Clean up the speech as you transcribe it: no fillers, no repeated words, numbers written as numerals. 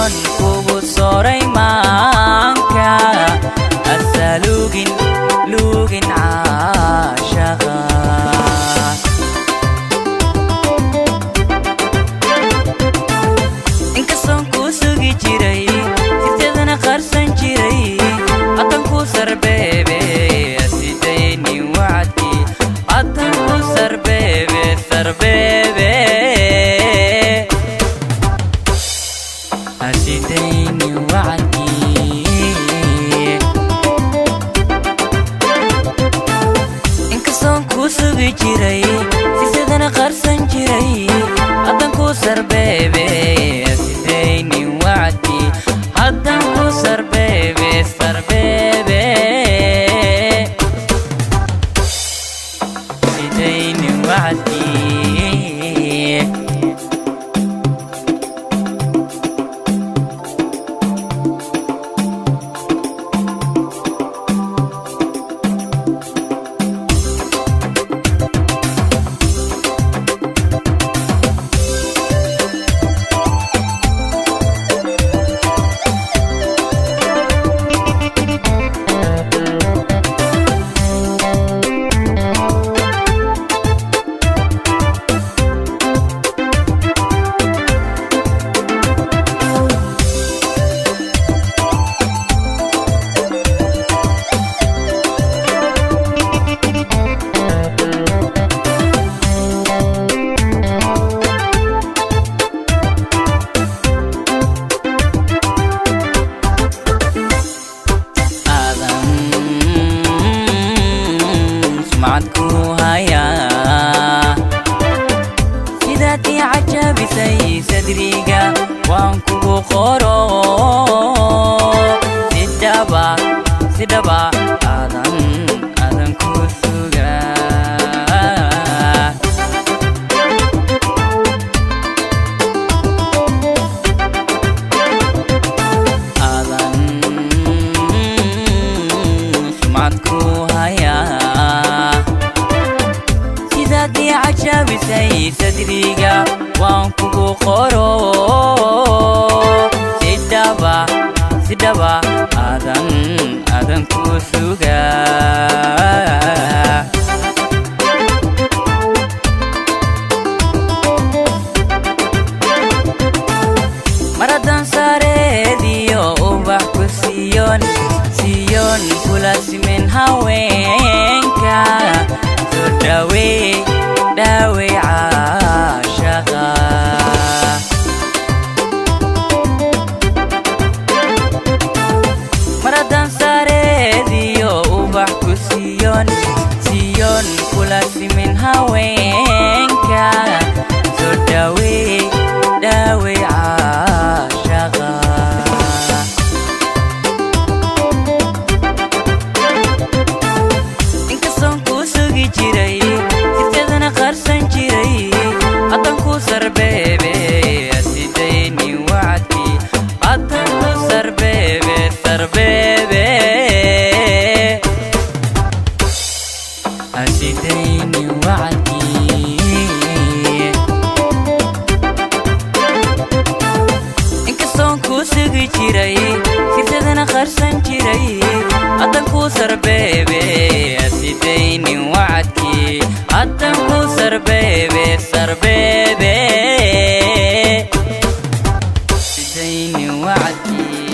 siyon kugu soray maanka asalugin lugin caashaqa inkastoon kuu sugi jiray sirteedana qarsan jiray haddan kuu sarbeebe asidayni wacdkii haddan kuu sarbeebe sarbeebe asidayni wacdkii inkastoon kuu sugi jiray sirteedana qarsan jiray haddan kuu sarbeebe asidayni wacdkii haddan kuu sarbeebe sarbeebe asidayni wacdkii sidaadii cajabisay sadriga waan kugu qoro sidhaba aadan ku sugaa aadan sumcad ku hayaa sidaadii cajabisay sadriga waan kugu qoro sidhaba aadan ku sugaa mar haddaan saareediyo ubax ku siyon kula simin haweenka soo dhaweey caashaqa mar haddaan saareediyo ubax ku siyon kula simin haweenka soo dhaweey caashaqa inkastoon kuu sugi jiray sirteedana qarsan jiray haddan kuu sarbeebe asidayni wacdkii haddan kuu sarbeebe sarbeebe asidayni wacdkii inkastoon kuu sugi jiray sirteedana qarsan jiray haddan kuu sarbeebe asidayni wacdkii haddan kuu sarbeebe sarbeebe asidayni wacdkii